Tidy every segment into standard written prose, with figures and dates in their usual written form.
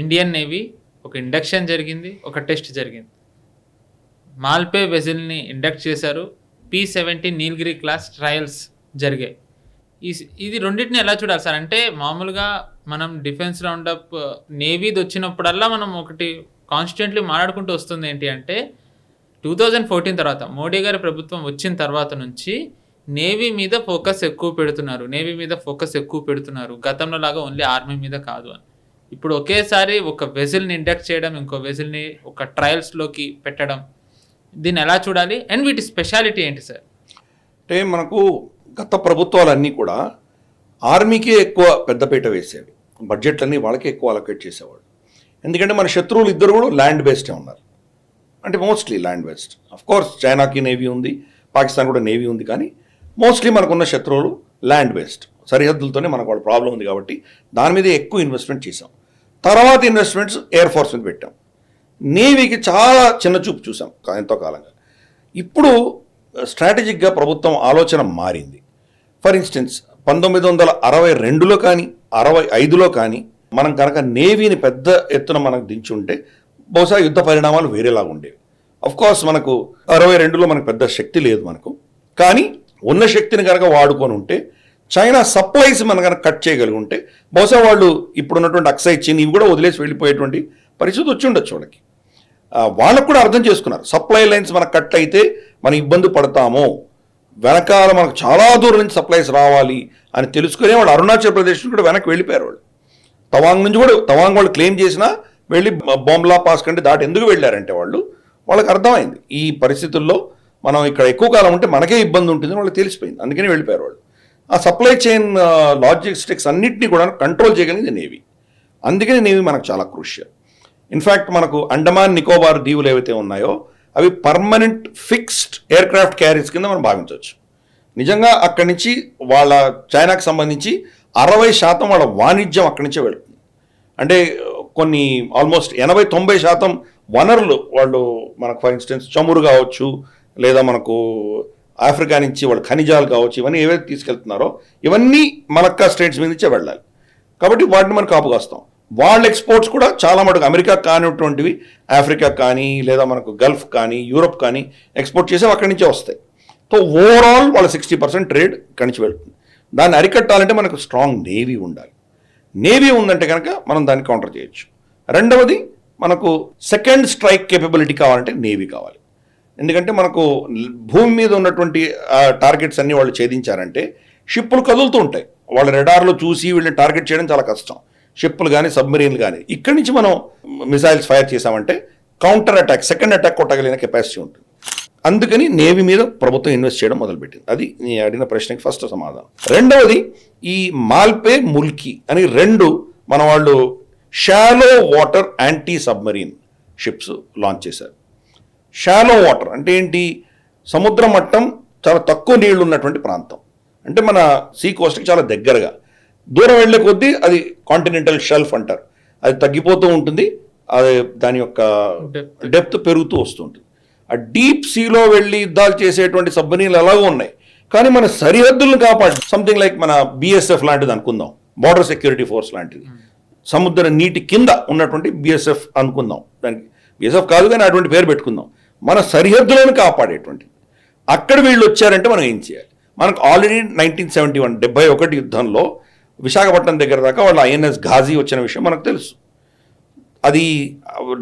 Indian navy ఒక induction జరిగింది, ఒక టెస్ట్ జరిగింది. మాల్పే వెజిల్ని ఇండక్ట్ చేశారు. P-70 నీలగిరి క్లాస్ ట్రయల్స్ జరిగాయి. ఇది రెండింటిని ఎలా చూడాలి సార్? అంటే మామూలుగా మనం డిఫెన్స్ రౌండప్ నేవీది వచ్చినప్పుడల్లా మనం ఒకటి కాన్స్టెంట్లీ మాట్లాడుకుంటూ వస్తుంది ఏంటి అంటే 2014 తర్వాత మోడీ గారి ప్రభుత్వం వచ్చిన తర్వాత నుంచి నేవీ మీద ఫోకస్ ఎక్కువ పెడుతున్నారు. గతంలో లాగా ఓన్లీ ఆర్మీ మీద కాదు అని. ఇప్పుడు ఒకేసారి ఒక వెజిల్ని ఇండక్ట్ చేయడం, ఇంకో వెజిల్ని ఒక ట్రయల్స్లోకి పెట్టడం, దీన్ని ఎలా చూడాలి? అండ్ వీటి స్పెషాలిటీ ఏంటి సార్? అంటే మనకు గత ప్రభుత్వాలన్నీ కూడా ఆర్మీకే ఎక్కువ పెద్దపీట వేసేవి, బడ్జెట్లన్నీ వాళ్ళకే ఎక్కువ అలొకేట్ చేసేవాడు. ఎందుకంటే మన శత్రువులు ఇద్దరు కూడా ల్యాండ్ బేస్డే ఉన్నారు, అంటే మోస్ట్లీ ల్యాండ్ బేస్డ్. కోర్స్ చైనాకి నేవీ ఉంది, పాకిస్తాన్ కూడా నేవీ ఉంది, కానీ మోస్ట్లీ మనకున్న శత్రువులు ల్యాండ్ బేస్డ్. సరిహద్దులతోనే మనకు వాళ్ళ ప్రాబ్లం ఉంది కాబట్టి దాని మీద ఎక్కువ ఇన్వెస్ట్మెంట్ చేసాం. తర్వాత ఇన్వెస్ట్మెంట్స్ ఎయిర్ ఫోర్స్ మీద పెట్టాం. నేవీకి చాలా చిన్న చూపు చూసాం ఎంతో కాలంగా. ఇప్పుడు స్ట్రాటజిక్గా ప్రభుత్వం ఆలోచన మారింది. ఫర్ ఇన్స్టెన్స్ 1962లో కానీ 65లో కానీ మనం కనుక నేవీని పెద్ద ఎత్తున మనకు దించుంటే బహుశా యుద్ధ పరిణామాలు వేరేలాగా ఉండేవి. కోర్స్ మనకు 62లో మనకు పెద్ద శక్తి లేదు మనకు, కానీ ఉన్న శక్తిని కనుక వాడుకొని ఉంటే చైనా సప్లైస్ మనం కనుక కట్ చేయగలిగి ఉంటే బహుశా వాళ్ళు ఇప్పుడున్నటువంటి అక్సై చీన్ ఇవి కూడా వదిలేసి వెళ్ళిపోయేటువంటి పరిస్థితి వచ్చి ఉండొచ్చు వాళ్ళకి. వాళ్ళకు కూడా అర్థం చేసుకున్నారు, సప్లై లైన్స్ మనకు కట్ అయితే మనం ఇబ్బంది పడతాము, వెనకాల మనకు చాలా దూరం నుంచి సప్లైస్ రావాలి అని తెలుసుకునే వాళ్ళు అరుణాచల్ ప్రదేశ్ కూడా వెనక్కి వెళ్ళిపోయారు. వాళ్ళు తవాంగ్ నుంచి కూడా, తవాంగ్ వాళ్ళు క్లెయిమ్ చేసినా వెళ్ళి బొంబ్లా పాస్ కంటే దాటి ఎందుకు వెళ్ళారంటే వాళ్ళకి అర్థమైంది ఈ పరిస్థితుల్లో మనం ఇక్కడ ఎక్కువ కాలం ఉంటే మనకే ఇబ్బంది ఉంటుందని వాళ్ళకి తెలిసిపోయింది. అందుకని వెళ్ళిపోయారు వాళ్ళు. ఆ సప్లై చైన్ లాజిస్టిక్స్ అన్నింటినీ కూడా కంట్రోల్ చేయగలిగింది నేవీ. అందుకని నేవీ మనకు చాలా క్రూషియల్. ఇన్ఫ్యాక్ట్ మనకు అండమాన్ నికోబార్ దీవులు ఏవైతే ఉన్నాయో అవి permanent fixed air craft carries కింద మనం భావించవచ్చు. నిజంగా అక్కడి నుంచి వాళ్ళ చైనాకు సంబంధించి 60% వాళ్ళ వాణిజ్యం అక్కడి నుంచే వెళుతుంది. అంటే కొన్ని ఆల్మోస్ట్ 80-90% వనరులు వాళ్ళు మనకు ఫర్ ఇన్స్టెన్స్ చమురు కావచ్చు, లేదా మనకు ఆఫ్రికా నుంచి వాళ్ళు ఖనిజాలు కావచ్చు, ఇవన్నీ ఏవైతే తీసుకెళ్తున్నారో ఇవన్నీ మలక్కా స్టేట్స్ మీద నుంచే వెళ్ళాలి. కాబట్టి వాటిని మనం కాపుగాస్తాం. వాళ్ళ ఎక్స్పోర్ట్స్ కూడా చాలా మటుకు అమెరికా కానిటువంటివి ఆఫ్రికా కానీ, లేదా మనకు గల్ఫ్ కానీ, యూరోప్ కానీ ఎక్స్పోర్ట్ చేసేవి అక్కడి నుంచే వస్తాయి. సో ఓవరాల్ వాళ్ళ 60% ట్రేడ్ ఇక్కడి నుంచి వెళ్తుంది. దాన్ని అరికట్టాలంటే మనకు స్ట్రాంగ్ నేవీ ఉండాలి. నేవీ ఉందంటే కనుక మనం దాన్ని కౌంటర్ చేయొచ్చు. రెండవది మనకు సెకండ్ స్ట్రైక్ కేపబిలిటీ కావాలంటే నేవీ కావాలి. ఎందుకంటే మనకు భూమి మీద ఉన్నటువంటి టార్గెట్స్ అన్నీ వాళ్ళు ఛేదించారంటే షిప్పులు కదులుతూ ఉంటాయి, వాళ్ళ రెడార్లో చూసి వీళ్ళని టార్గెట్ చేయడం చాలా కష్టం. షిప్పులు కానీ సబ్మెరీన్లు కానీ ఇక్కడి నుంచి మనం మిసైల్స్ ఫైర్ చేసామంటే కౌంటర్ అటాక్, సెకండ్ అటాక్ కొట్టగలిగిన కెపాసిటీ ఉంటుంది. అందుకని నేవీ మీద ప్రభుత్వం ఇన్వెస్ట్ చేయడం మొదలుపెట్టింది. అది నీ అడిగిన ప్రశ్నకి ఫస్ట్ సమాధానం. రెండవది ఈ మాల్పే ముల్కీ అని రెండు మన వాళ్ళు shallow water anti submarine ships launch చేశారు. షాలో వాటర్ అంటే ఏంటి? సముద్ర మట్టం చాలా తక్కువ నీళ్లు ఉన్నటువంటి ప్రాంతం, అంటే మన సీ కోస్ట్కి చాలా దగ్గరగా. దూరం వెళ్ళే కొద్దీ అది కాంటినెంటల్ షెల్ఫ్ అంటారు, అది తగ్గిపోతూ ఉంటుంది, అది దాని యొక్క డెప్త్ పెరుగుతూ వస్తుంటుంది. ఆ డీప్ సీలో వెళ్ళి యుద్ధాలు చేసేటువంటి సబ్మరీన్లు ఎలాగో ఉన్నాయి, కానీ మన సరిహద్దులను కాపాడు సంథింగ్ లైక్ మన BSF లాంటిది అనుకుందాం, బార్డర్ సెక్యూరిటీ ఫోర్స్ లాంటిది. సముద్ర నీటి కింద ఉన్నటువంటి BSF అనుకుందాం, దానికి BSF కాదు కానీ అటువంటి పేరు పెట్టుకుందాం. మన సరిహద్దులను కాపాడేటువంటిది. అక్కడ వీళ్ళు వచ్చారంటే మనం ఏం చేయాలి? మనకు ఆల్రెడీ 1971 71 యుద్ధంలో విశాఖపట్నం దగ్గర దాకా వాళ్ళ INS ఘాజీ వచ్చిన విషయం మనకు తెలుసు. అది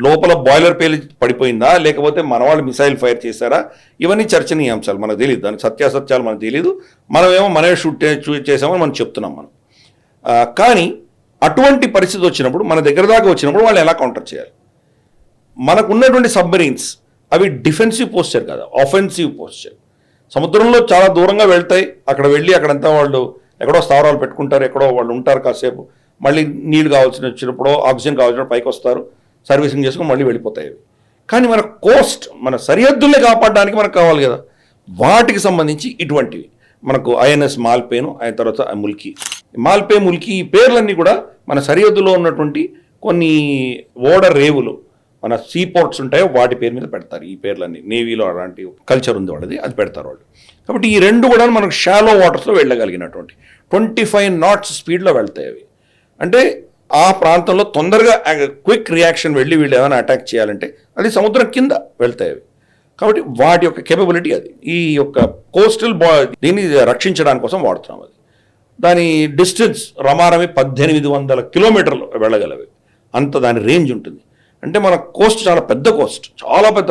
లోపల బాయిలర్ పేలి పడిపోయిందా, లేకపోతే మన వాళ్ళు మిసైల్ ఫైర్ చేశారా, ఇవన్నీ చర్చనీయాంశాలు. మనకు తెలియదు, దాని సత్యాసత్యాలు మనకు తెలియదు. మనమేమో మనమే షూట్ చేసామని మనం చెప్తున్నాం మనం. కానీ అటువంటి పరిస్థితి వచ్చినప్పుడు, మన దగ్గర దాకా వచ్చినప్పుడు వాళ్ళు ఎలా కౌంటర్ చేయాలి? మనకు ఉన్నటువంటి సబ్మరీన్స్ అవి డిఫెన్సివ్ పోస్చర్ కదా, ఆఫెన్సివ్ పోస్చర్. సముద్రంలో చాలా దూరంగా వెళ్తాయి, అక్కడ వెళ్ళి అక్కడంతా వాళ్ళు ఎక్కడో స్థావరాలు పెట్టుకుంటారు, ఎక్కడో వాళ్ళు ఉంటారు కాసేపు, మళ్ళీ నీళ్ళు వచ్చినప్పుడు ఆక్సిజన్ కావాల్సినప్పుడు పైకి వస్తారు, సర్వీసింగ్ చేసుకుని మళ్ళీ వెళ్ళిపోతాయి. కానీ మన కోస్ట్, మన సరిహద్దుల్ని కాపాడడానికి మనకు కావాలి కదా, వాటికి సంబంధించి ఇటువంటివి మనకు INS మాల్పేను, ఆయన తర్వాత ముల్కీ, మాల్పే ముల్కీ, ఈ పేర్లన్నీ కూడా మన సరిహద్దులో ఉన్నటువంటి కొన్ని ఓడ రేవులు, మన సీ పోర్ట్స్ ఉంటాయో వాటి పేరు మీద పెడతారు. ఈ పేర్లన్నీ నేవీలో అలాంటి కల్చర్ ఉంది వాళ్ళది, అది పెడతారు వాళ్ళు. కాబట్టి ఈ రెండు కూడా మనకు షాలో వాటర్స్లో వెళ్ళగలిగినటువంటి 25 knots స్పీడ్లో వెళ్తాయి అవి. అంటే ఆ ప్రాంతంలో తొందరగా క్విక్ రియాక్షన్ వెళ్ళి వీళ్ళు ఏమైనా అటాక్ చేయాలంటే అది సముద్రం కింద వెళ్తాయి అవి. కాబట్టి వాటి యొక్క కేపబిలిటీ అది. ఈ యొక్క కోస్టల్ దీన్ని రక్షించడానికి కోసం వాడుతున్నాం అది. దాని డిస్టెన్స్ రమారమి 1800 కిలోమీటర్లు వెళ్ళగలవి, అంత దాని రేంజ్ ఉంటుంది. అంటే మన కోస్ట్ చాలా పెద్ద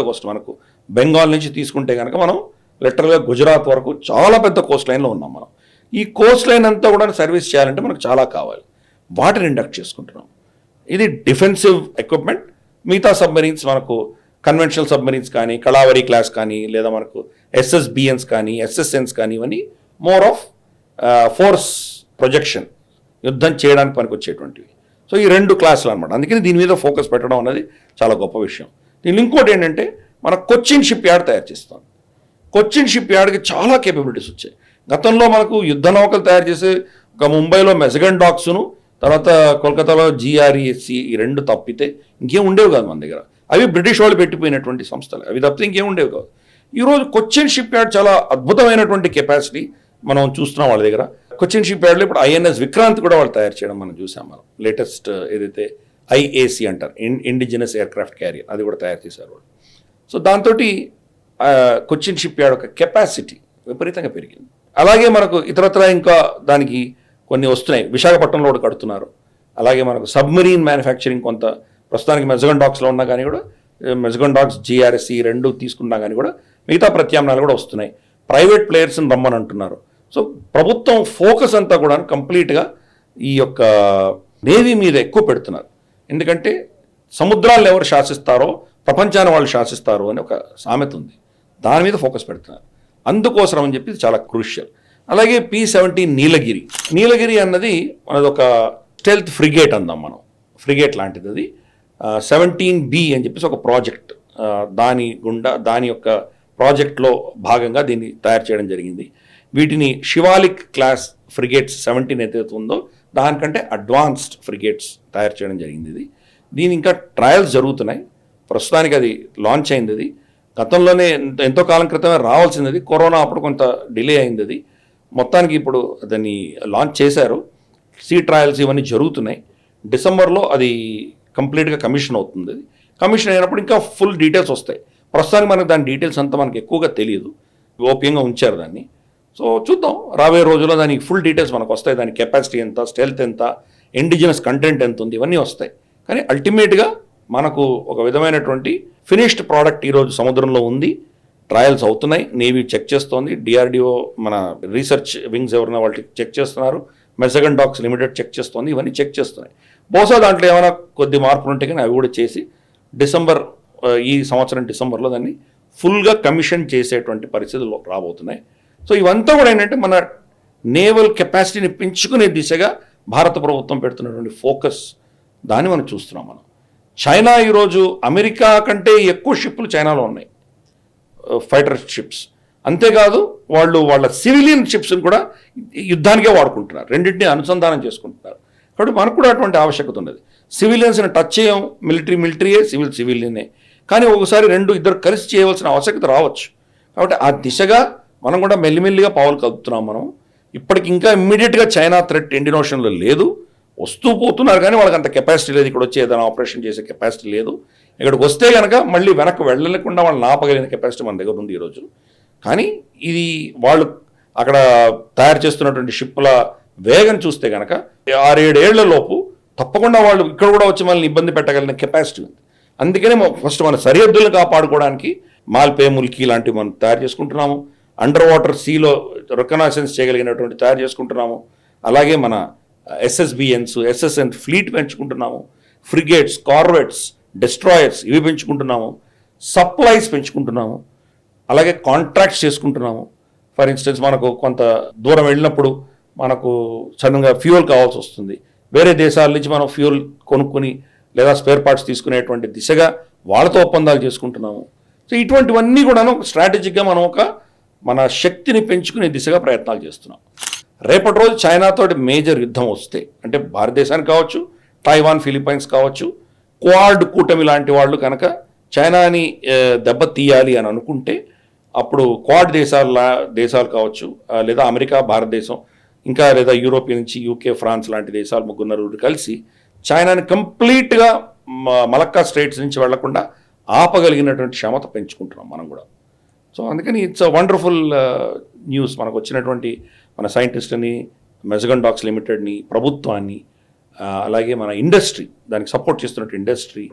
కోస్ట్. మనకు బెంగాల్ నుంచి తీసుకుంటే కనుక మనం లిటరల్గా గుజరాత్ వరకు చాలా పెద్ద కోస్ట్ లైన్లో ఉన్నాం మనం. ఈ కోస్ట్ లైన్ అంతా కూడా సర్వీస్ చేయాలంటే మనకు చాలా కావాలి, వాటిని ఇండక్ట్ చేసుకుంటున్నాం. ఇది డిఫెన్సివ్ ఎక్విప్మెంట్. మిగతా సబ్మెరీన్స్ మనకు కన్వెన్షనల్ సబ్మెరీన్స్ కానీ, కళావరి క్లాస్ కానీ, లేదా మనకు ఎస్ఎస్బిఎన్స్ కానీ, ఎస్ఎస్ఎన్స్ కానీ, ఇవన్నీ మోర్ ఆఫ్ ఫోర్స్ ప్రొజెక్షన్, యుద్ధం చేయడానికి పనికి వచ్చేటువంటివి. సో ఈ 2 క్లాసులు అనమాట. అందుకని దీని మీద ఫోకస్ పెట్టడం అనేది చాలా గొప్ప విషయం. దీని ఇంకోటి ఏంటంటే మన కొచ్చిన్ షిప్ యార్డ్ తయారు చేస్తాం. కొచ్చిన్ షిప్ యార్డ్కి చాలా కేపబిలిటీస్ వచ్చాయి. గతంలో మనకు యుద్ధ నౌకలు తయారు చేసే ఒక ముంబైలో మెజగన్ డాక్స్ను, తర్వాత కోల్కతాలో GRESC, ఈ 2 తప్పితే ఇంకేం ఉండేవి కాదు మన దగ్గర. అవి బ్రిటిష్ వాళ్ళు పెట్టిపోయినటువంటి సంస్థలు, అవి తప్పితే ఇంకేం ఉండేవి కాదు. ఈరోజు కొచ్చిన్ షిప్ యార్డ్ చాలా అద్భుతమైనటువంటి కెపాసిటీ మనం చూస్తున్నాం వాళ్ళ దగ్గర. కొచ్చిన్ షిప్ యార్డ్లో ఇప్పుడు INS విక్రాంత్ కూడా వాళ్ళు తయారు చేయడం మనం చూసాం. మనం లేటెస్ట్ ఏదైతే IAC అంటారు, ఇండిజినస్ ఎయిర్క్రాఫ్ట్ క్యారియర్, అది కూడా తయారు చేశారు వాళ్ళు. సో దాంతో కొచ్చిన్ షిప్ యార్డ్ యొక్క కెపాసిటీ విపరీతంగా పెరిగింది. అలాగే మనకు ఇతరత్ర ఇంకా దానికి కొన్ని వస్తున్నాయి. విశాఖపట్నంలో కూడా కడుతున్నారు. అలాగే మనకు సబ్మెరీన్ మ్యానుఫ్యాక్చరింగ్ కొంత ప్రస్తుతానికి మెజగన్ డాక్స్లో ఉన్నా కానీ కూడా, మెజగన్ డాక్స్ GRSC 2 తీసుకున్నా కానీ కూడా మిగతా ప్రత్యామ్నాయాలు కూడా వస్తున్నాయి. ప్రైవేట్ ప్లేయర్స్ని రమ్మని అంటున్నారు. సో ప్రభుత్వం ఫోకస్ అంతా కూడా కంప్లీట్గా ఈ యొక్క నేవీ మీద ఎక్కువ పెడుతున్నారు. ఎందుకంటే సముద్రాలను ఎవరు శాసిస్తారో ప్రపంచాన్ని వాళ్ళు శాసిస్తారు అని ఒక సామెత ఉంది. దాని మీద ఫోకస్ పెడుతున్నారు. అందుకోసం అని చెప్పి చాలా క్రూషియల్. అలాగే P-17 నీలగిరి అన్నది మనది ఒక స్టెల్త్ ఫ్రిగేట్ అందాం మనం, ఫ్రిగేట్ లాంటిది అది. 17B అని చెప్పేసి ఒక ప్రాజెక్ట్, దాని యొక్క ప్రాజెక్ట్లో భాగంగా దీన్ని తయారు చేయడం జరిగింది. వీటిని శివాలిక్ క్లాస్ ఫ్రిగేట్స్ 17 ఏదైతే ఉందో దానికంటే అడ్వాన్స్డ్ ఫ్రిగేట్స్ తయారు చేయడం జరిగింది. దీని ఇంకా ట్రయల్స్ జరుగుతున్నాయి. ప్రస్తుతానికి అది లాంచ్ అయింది. అది గతంలోనే ఎంతో కాలం క్రితమే రావాల్సింది. అది కరోనా అప్పుడు కొంత డిలే అయింది. అది మొత్తానికి ఇప్పుడు దాన్ని లాంచ్ చేశారు. సీ ట్రయల్స్ ఇవన్నీ జరుగుతున్నాయి. డిసెంబర్లో అది కంప్లీట్గా కమిషన్ అవుతుంది. అది కమిషన్ అయినప్పుడు ఇంకా ఫుల్ డీటెయిల్స్ వస్తాయి. ప్రస్తుతానికి మనకు దాని డీటెయిల్స్ అంతా మనకు ఎక్కువగా తెలియదు, గోప్యంగా ఉంచారు దాన్ని. సో చూద్దాం, రాబోయే రోజుల్లో దానికి ఫుల్ డీటెయిల్స్ మనకు వస్తాయి. దాని కెపాసిటీ ఎంత, స్టెల్త్ ఎంత, ఇండిజినస్ కంటెంట్ ఎంత ఉంది, ఇవన్నీ వస్తాయి. కానీ అల్టిమేట్గా మనకు ఒక విధమైనటువంటి ఫినిష్డ్ ప్రోడక్ట్ ఈరోజు సముద్రంలో ఉంది. ట్రయల్స్ అవుతున్నాయి, నేవీ చెక్ చేస్తోంది, DRDO మన రీసెర్చ్ వింగ్స్ ఎవరైనా వాళ్ళు చెక్ చేస్తున్నారు, మెజగన్ డాక్స్ లిమిటెడ్ చెక్ చేస్తోంది, ఇవన్నీ చెక్ చేస్తున్నాయి. బహుశా దాంట్లో ఏమైనా కొద్ది మార్పులు ఉంటే కానీ అవి కూడా చేసి ఈ సంవత్సరం డిసెంబర్లో దాన్ని ఫుల్గా కమిషన్ చేసేటువంటి పరిస్థితులు రాబోతున్నాయి. సో ఇవంతా కూడా ఏంటంటే మన నేవల్ కెపాసిటీని పెంచుకునే దిశగా భారత ప్రభుత్వం పెడుతున్నటువంటి ఫోకస్, దాన్ని మనం చూస్తున్నాం. మనం చైనా ఈరోజు అమెరికా కంటే ఎక్కువ షిప్లు చైనాలో ఉన్నాయి, ఫైటర్ షిప్స్. అంతేకాదు వాళ్ళ సివిలియన్ షిప్స్ని కూడా యుద్ధానికే వాడుకుంటున్నారు, రెండింటినీ అనుసంధానం చేసుకుంటున్నారు. కాబట్టి మనకు కూడా అటువంటి ఆవశ్యకత ఉన్నది. సివిలియన్స్ని టచ్ చేయం, మిలిటరీయే, సివిలియనే. కానీ ఒకసారి ఇద్దరు కలిసి చేయవలసిన ఆవశ్యకత రావచ్చు. కాబట్టి ఆ దిశగా మనం కూడా మెల్లిమెల్లిగా పావులు కలుపుతున్నాం. మనం ఇప్పటికి ఇంకా ఇమ్మీడియట్గా చైనా థ్రెట్ ఇండియన్ ఓషన్లో లేదు, వస్తూ పోతున్నారు. కానీ వాళ్ళకి అంత కెపాసిటీ లేదు, ఇక్కడ వచ్చి ఏదైనా ఆపరేషన్ చేసే కెపాసిటీ లేదు. ఇక్కడికి వస్తే కనుక మళ్ళీ వెనక్కి వెళ్ళకుండా వాళ్ళని ఆపగలిగిన కెపాసిటీ మన దగ్గర ఉంది ఈరోజు. కానీ ఇది వాళ్ళు అక్కడ తయారు చేస్తున్నటువంటి షిప్ల వేగం చూస్తే కనుక 6-7 ఏళ్ల లోపు తప్పకుండా వాళ్ళు ఇక్కడ కూడా వచ్చి మనల్ని ఇబ్బంది పెట్టగలిగిన కెపాసిటీ ఉంది. అందుకనే ఫస్ట్ మన సరిహద్దులను కాపాడుకోవడానికి మాల్పే, ముల్కీ లాంటివి మనం తయారు చేసుకుంటున్నాము. అండర్ వాటర్ సీలో రికనాసెన్స్ చేయగలిగినటువంటి తయారు చేసుకుంటున్నాము. అలాగే మన SSBNs, SSN ఫ్లీట్ పెంచుకుంటున్నాము. ఫ్రిగేట్స్, కార్వెట్స్, డెస్ట్రాయర్స్ ఇవి పెంచుకుంటున్నాము. సప్లైస్ పెంచుకుంటున్నాము. అలాగే కాంట్రాక్ట్స్ చేసుకుంటున్నాము. ఫర్ ఇన్స్టెన్స్ మనకు కొంత దూరం వెళ్ళినప్పుడు మనకు సడన్గా ఫ్యూయల్ కావాల్సి వస్తుంది. వేరే దేశాల నుంచి మనం ఫ్యూయల్ కొనుక్కొని లేదా స్పేర్ పార్ట్స్ తీసుకునేటువంటి దిశగా వాళ్ళతో ఒప్పందాలు చేసుకుంటున్నాము. సో ఇటువంటివన్నీ కూడాను స్ట్రాటజిక్గా మనం మన శక్తిని పెంచుకునే దిశగా ప్రయత్నాలు చేస్తున్నాం. రేపటి రోజు చైనాతోటి మేజర్ యుద్ధం వస్తే, అంటే భారతదేశానికి కావచ్చు, తైవాన్, ఫిలిప్పైన్స్ కావచ్చు, క్వాడ్ కూటమి లాంటి వాళ్ళు కనుక చైనాని దెబ్బతీయాలి అని అనుకుంటే అప్పుడు క్వాడ్ దేశాలు కావచ్చు, లేదా అమెరికా, భారతదేశం, ఇంకా లేదా యూరోపియన్ నుంచి UK, ఫ్రాన్స్ లాంటి దేశాలు 3-4 కలిసి చైనాని కంప్లీట్గా మలక్కా స్ట్రైట్స్ నుంచి వెళ్లకుండా ఆపగలిగినటువంటి క్షమత పెంచుకుంటున్నాం మనం కూడా. సో అందుకని ఇట్స్ అ వండర్ఫుల్ న్యూస్. మనకు వచ్చినటువంటి మన సైంటిస్ట్ని, మెజగన్ డాక్స్ లిమిటెడ్ని, ప్రభుత్వాన్ని, అలాగే మన ఇండస్ట్రీ, దానికి సపోర్ట్ చేస్తున్నట్టు ఇండస్ట్రీ,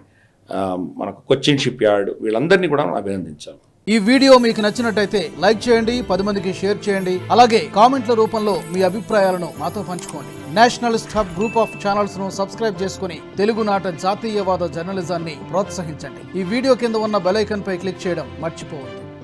మనకు కొచ్చిన్ షిప్ యార్డ్, వీళ్ళందరినీ కూడా మనం అభినందించాలి. ఈ వీడియో మీకు నచ్చినట్టయితే లైక్ చేయండి, 10 మందికి షేర్ చేయండి. అలాగే కామెంట్ల రూపంలో మీ అభిప్రాయాలను మాతో పంచుకోండి. Nationalist hub group of channels ను సబ్స్క్రైబ్ చేసుకుని తెలుగునాట జాతీయవాద జర్నలిజాన్ని ప్రోత్సహించండి. ఈ వీడియో కింద ఉన్న బెల్ ఐకాన్ పై క్లిక్ చేయడం మర్చిపోవద్దు.